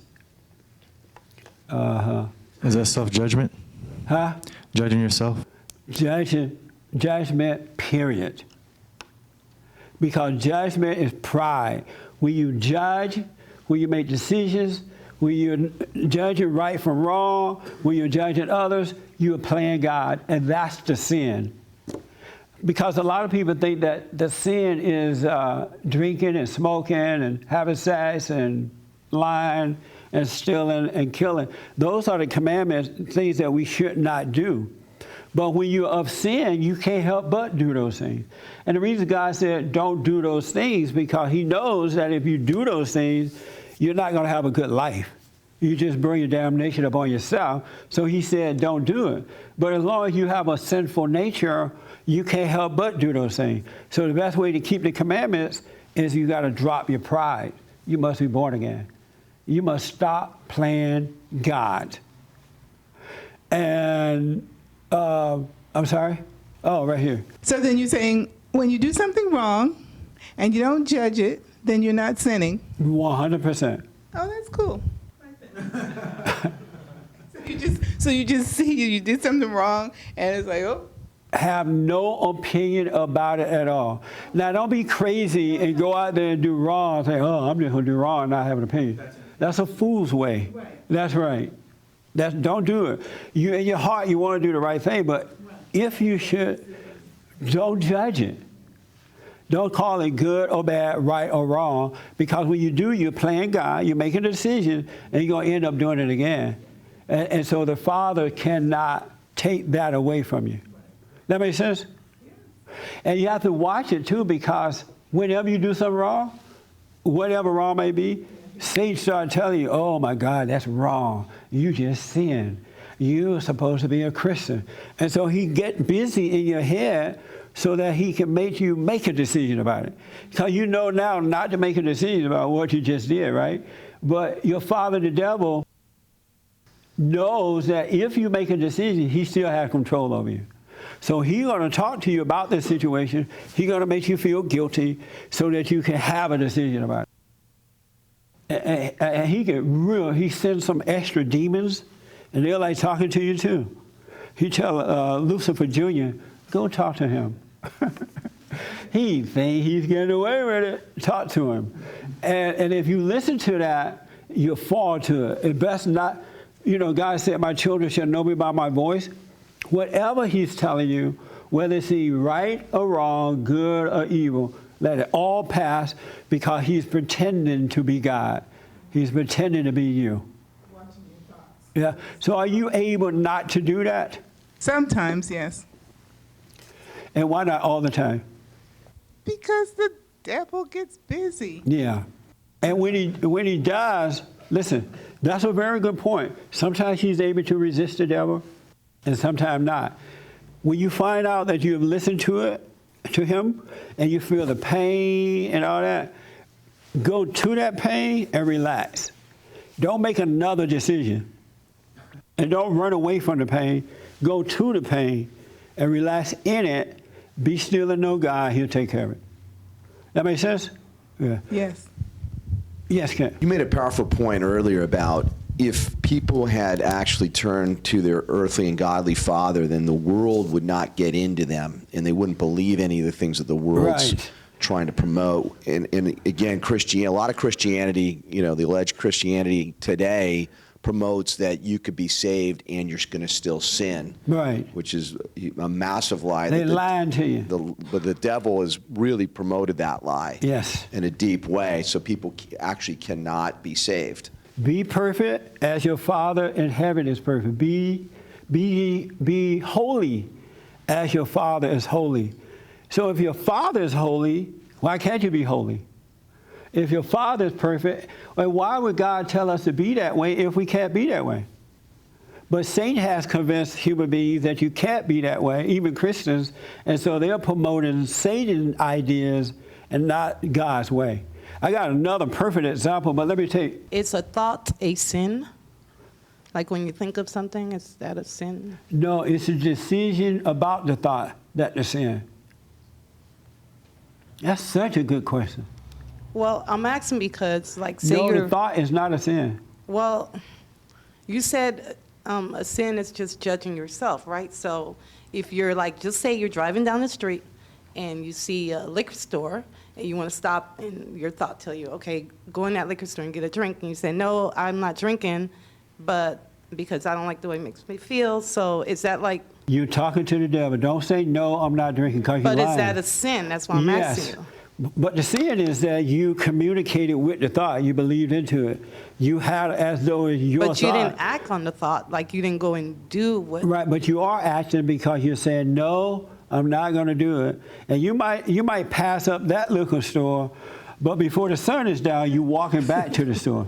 Is that self-judgment? Huh? Judging yourself? Judgment, period. Because judgment is pride. When you judge, when you make decisions, when you're judging right from wrong, when you're judging others, you're playing God, and that's the sin. Because a lot of people think that the sin is drinking and smoking and having sex and lying and stealing and killing. Those are the commandments, things that we should not do. But when you're of sin, you can't help but do those things. And the reason God said don't do those things, because he knows that if you do those things, you're not going to have a good life. You just bring your damnation upon yourself. So he said don't do it. But as long as you have a sinful nature, you can't help but do those things. So the best way to keep the commandments is you got to drop your pride. You must be born again. You must stop playing God. And I'm sorry? Oh, right here. So then you're saying when you do something wrong and you don't judge it, then you're not sinning. 100%. Oh, that's cool. So you just see you did something wrong and it's like, oh. Have no opinion about it at all. Now, don't be crazy and go out there and do wrong and say, oh, I'm just going to do wrong and not have an opinion. That's a fool's way. Right. That's right. Don't do it. You, in your heart, you want to do the right thing, but if you should, don't judge it. Don't call it good or bad, right or wrong, because when you do, you're playing God, you're making a decision, and you're going to end up doing it again. And so the Father cannot take that away from you. That makes sense? And you have to watch it, too, because whenever you do something wrong, whatever wrong may be, Satan started telling you, oh my God, that's wrong. You just sinned. You're supposed to be a Christian. And so he get busy in your head so that he can make you make a decision about it. Because you know now not to make a decision about what you just did, right? But your father, the devil, knows that if you make a decision, he still has control over you. So he's going to talk to you about this situation. He's going to make you feel guilty so that you can have a decision about it. And he sends some extra demons, and they're like talking to you too. He tell Lucifer Jr., go talk to him. He think he's getting away with it. Talk to him. And if you listen to that, you'll fall to it. It best not, God said, my children shall know me by my voice. Whatever he's telling you, whether it's right or wrong, good or evil, let it all pass because he's pretending to be God. He's pretending to be you. Yeah. So are you able not to do that? Sometimes, yes. And why not all the time? Because the devil gets busy. Yeah. And when he does, listen, that's a very good point. Sometimes he's able to resist the devil, and sometimes not. When you find out that you have listened to him, and you feel the pain and all that, go to that pain and relax. Don't make another decision. And don't run away from the pain. Go to the pain and relax in it. Be still and know God. He'll take care of it. That make sense? Yeah. Yes. Yes, Ken. You made a powerful point earlier about if people had actually turned to their earthly and godly father, then the world would not get into them, and they wouldn't believe any of the things that the world's trying to promote. And again, Christianity, a lot of Christianity, the alleged Christianity today promotes that you could be saved and you're going to still sin. Right. Which is a massive lie. They're lying to you. But the devil has really promoted that lie. Yes. In a deep way, so people actually cannot be saved. Be perfect as your Father in heaven is perfect. Be holy as your Father is holy. So if your Father is holy, why can't you be holy? If your Father is perfect, why would God tell us to be that way if we can't be that way? But Satan has convinced human beings that you can't be that way, even Christians, and so they're promoting Satan's ideas and not God's way. I got another perfect example, but let me tell you. Is a thought a sin? Like when you think of something, is that a sin? No, it's a decision about the thought that's a sin. That's such a good question. Well, I'm asking because, say the thought is not a sin. Well, you said a sin is just judging yourself, right? So if you're just say you're driving down the street and you see a liquor store and you want to stop, and your thought tell you, okay, go in that liquor store and get a drink. And you say, no, I'm not drinking, but because I don't like the way it makes me feel. So is that You're talking to the devil. Don't say, no, I'm not drinking, because you're lying. But is that a sin? That's why I'm asking you. But the sin is that you communicated with the thought. You believed into it. You had as though it was your thought. But you didn't act on the thought. You didn't go and do what. Right, but you are acting because you're saying, no, I'm not going to do it. And you might pass up that liquor store, but before the sun is down, you're walking back to the store.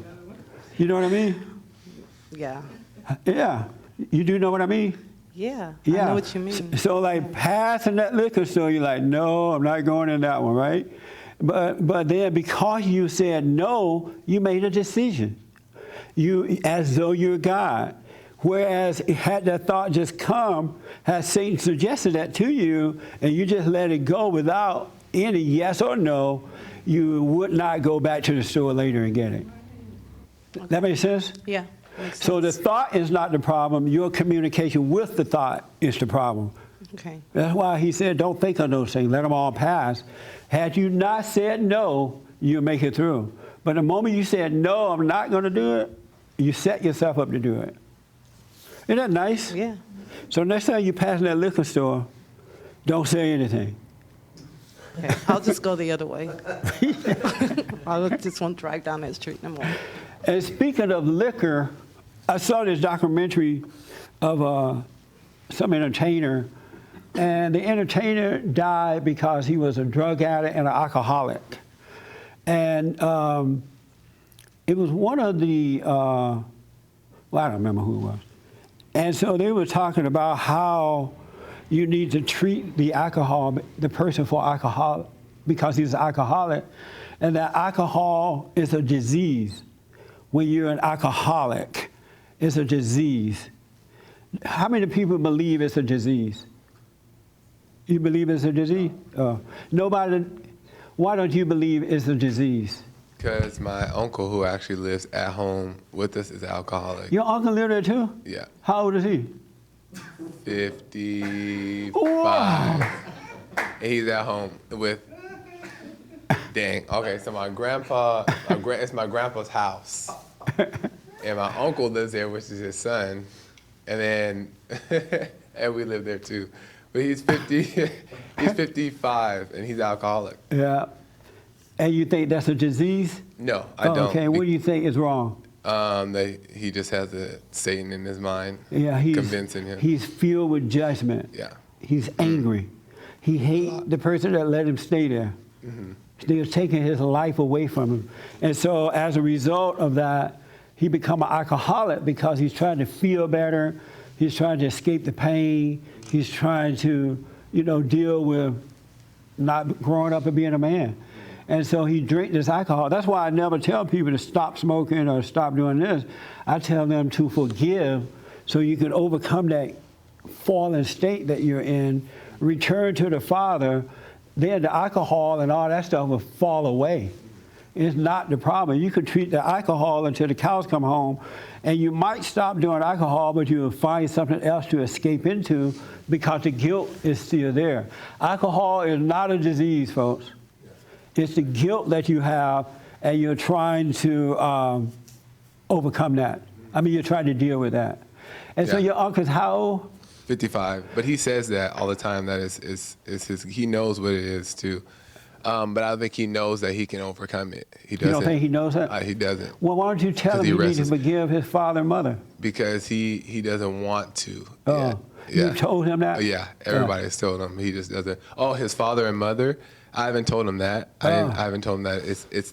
You know what I mean? Yeah. Yeah. You do know what I mean? Yeah, Yeah. I know what you mean. So passing that liquor store, you're like, no, I'm not going in that one, right? But then because you said no, you made a decision. As though you're God. Whereas had that thought just come, had Satan suggested that to you, and you just let it go without any yes or no, you would not go back to the store later and get it. Okay. That makes sense? Yeah. Makes sense. So the thought is not the problem. Your communication with the thought is the problem. Okay. That's why he said, don't think of those things. Let them all pass. Had you not said no, you'll make it through. But the moment you said, no, I'm not going to do it, you set yourself up to do it. Isn't that nice? Yeah. So next time you pass that liquor store, don't say anything. Okay. I'll just go the other way. I just won't drive down that street no more. And speaking of liquor, I saw this documentary of some entertainer, and the entertainer died because he was a drug addict and an alcoholic. And it was one of the, well, I don't remember who it was. And so they were talking about how you need to treat the person for alcohol, because he's an alcoholic, and that alcohol is a disease. When you're an alcoholic, it's a disease. How many people believe it's a disease? You believe it's a disease? Nobody. Why don't you believe it's a disease? Because my uncle, who actually lives at home with us, is an alcoholic. Your uncle lived there too? Yeah. How old is he? 55. Wow. And he's at home with, dang. Okay, so my grandpa, it's my grandpa's house. And my uncle lives there, which is his son. And then, and we live there too. But he's 55, and he's alcoholic. Yeah. And you think that's a disease? No, I don't. Okay, what do you think is wrong? That he just has Satan in his mind, Yeah, convincing him. He's filled with judgment. Yeah. He's angry. He hates the person that let him stay there. They're taking his life away from him. And so as a result of that, he become an alcoholic because he's trying to feel better. He's trying to escape the pain. He's trying to, deal with not growing up and being a man. And so he drinks this alcohol. That's why I never tell people to stop smoking or stop doing this. I tell them to forgive so you can overcome that fallen state that you're in, return to the Father, then the alcohol and all that stuff will fall away. It's not the problem. You could treat the alcohol until the cows come home, and you might stop doing alcohol, but you'll find something else to escape into because the guilt is still there. Alcohol is not a disease, folks. It's the guilt that you have, and you're trying to overcome that. I mean, you're trying to deal with that. And so your uncle's how old? 55. But he says that all the time, that is his, he knows what it is too. But I don't think he knows that he can overcome it. He doesn't. You don't think he knows that? He doesn't. Well, why don't you tell him he needs to forgive his father and mother? Because he doesn't want to. Oh, yeah. You told him that? Yeah, everybody's told him. He just doesn't. Oh, his father and mother? I haven't told him that. I haven't told him that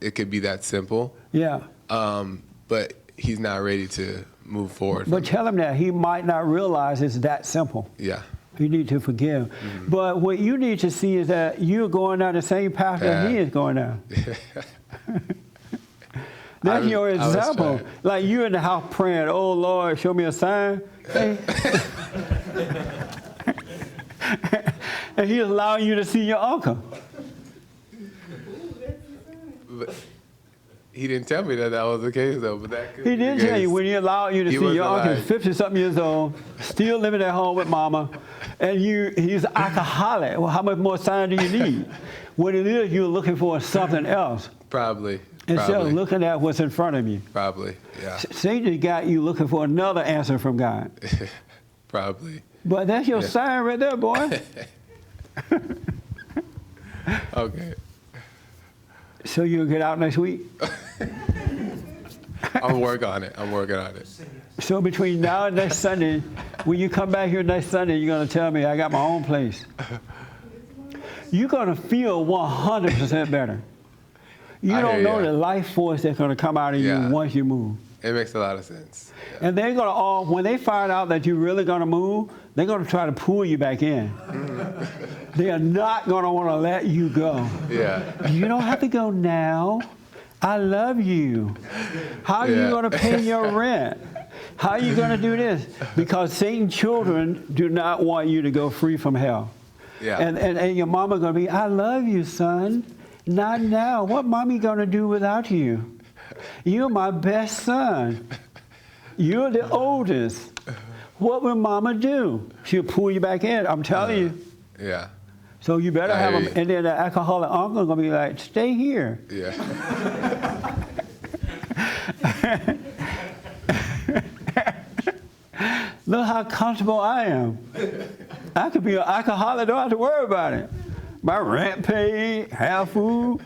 it could be that simple. Yeah. But he's not ready to move forward. But tell him that. He might not realize it's that simple. Yeah. You need to forgive. But what you need to see is that you're going down the same path that he is going down. That's your example. Like you in the house praying, oh Lord, show me a sign. And he's allowing you to see your uncle. But he didn't tell me that was the case, though. But that could He didn't tell you when he allowed you to see your uncle, 50-something years old, still living at home with mama, and he's an alcoholic. Well, how much more sign do you need? What it is, you're looking for something else. Probably. Instead of looking at what's in front of you. Probably, yeah. Satan got you looking for another answer from God. Probably. But that's your sign right there, boy. Okay. So you'll get out next week? I'm working on it. So between now and next Sunday, when you come back here next Sunday, you're going to tell me I got my own place. You're going to feel 100% better. You don't know the life force that's going to come out of you once you move. It makes a lot of sense. Yeah. And they're going to all, when they find out that you're really going to move, they're going to try to pull you back in. They are not going to want to let you go. Yeah. You don't have to go now. I love you. How are you going to pay your rent? How are you going to do this? Because Satan's children do not want you to go free from hell. Yeah. And your mama going to be, I love you, son. Not now. What mommy going to do without you? You're my best son. You're the oldest. What will mama do? She'll pull you back in. I'm telling you. Yeah. So you better have them. And then the alcoholic uncle going to be like, stay here. Yeah. Look how comfortable I am. I could be an alcoholic, don't have to worry about it. My rent paid, have food.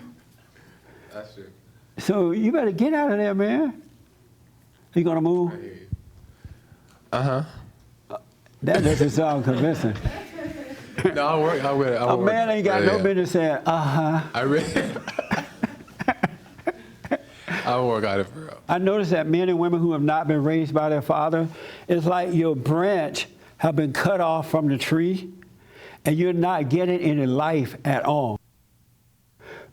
That's true. So you better get out of there, man. You gonna move? I hear you. Uh-huh. That doesn't sound convincing. No, I'll work. A man ain't got no business saying, uh-huh. I really. I'll work on it for real. I noticed that men and women who have not been raised by their father, it's like your branch have been cut off from the tree, and you're not getting any life at all.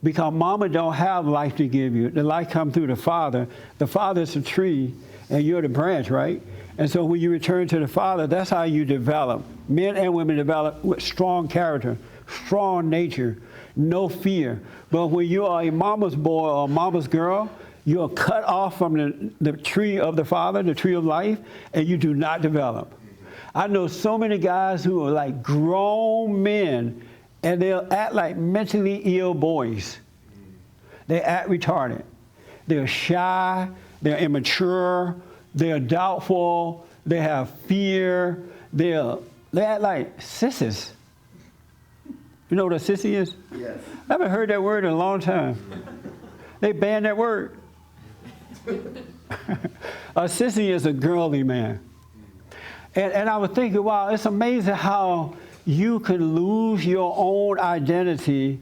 Because mama don't have life to give you. The life comes through the father. The father is the tree, and you're the branch, right? And so when you return to the father, that's how you develop. Men and women develop with strong character, strong nature, no fear. But when you are a mama's boy or a mama's girl, you're cut off from the tree of the father, the tree of life, and you do not develop. I know so many guys who are like grown men, and they'll act like mentally ill boys. They act retarded. They're shy, they're immature, they're doubtful, they have fear, they act like sissies. You know what a sissy is? Yes. I haven't heard that word in a long time. They banned that word. A sissy is a girly man. And I was thinking, wow, it's amazing how you can lose your own identity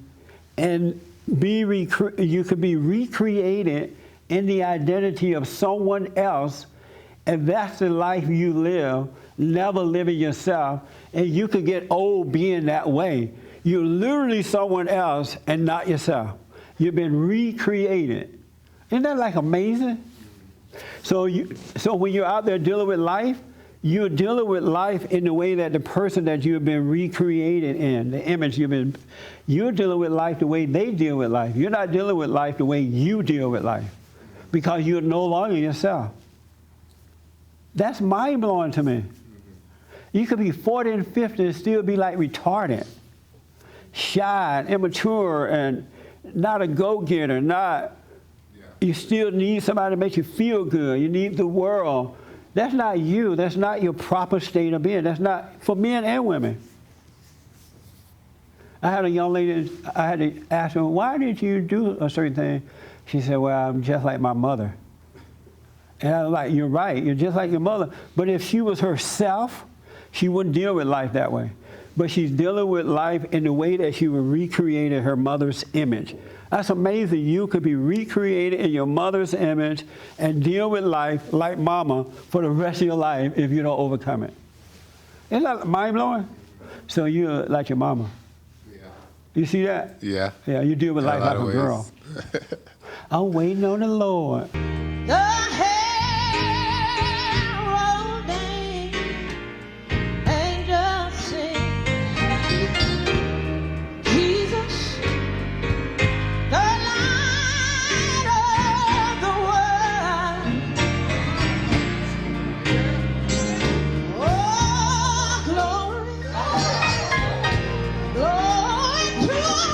and you could be recreated in the identity of someone else, and that's the life you live, never living yourself, and you could get old being that way. You're literally someone else and not yourself. You've been recreated. Isn't that like amazing? So when you're out there dealing with life, you're dealing with life in the way that the person that you've been recreated in, the image you're dealing with life the way they deal with life. You're not dealing with life the way you deal with life because you're no longer yourself. That's mind-blowing to me. You could be 40 and 50 and still be like retarded, shy and immature and not a go-getter, you still need somebody to make you feel good. You need the world. That's not you. That's not your proper state of being. That's not for men and women. I had a young lady, I had to ask her, why did you do a certain thing? She said, well, I'm just like my mother. And I was like, you're right. You're just like your mother. But if she was herself, she wouldn't deal with life that way. But she's dealing with life in the way that she would recreate her mother's image. That's amazing. You could be recreated in your mother's image and deal with life like mama for the rest of your life if you don't overcome it. Isn't that mind-blowing? So you're like your mama. Yeah. You see that? Yeah. Yeah, you deal with In a life lot like a of girl. ways. I'm waiting on the Lord. Glory to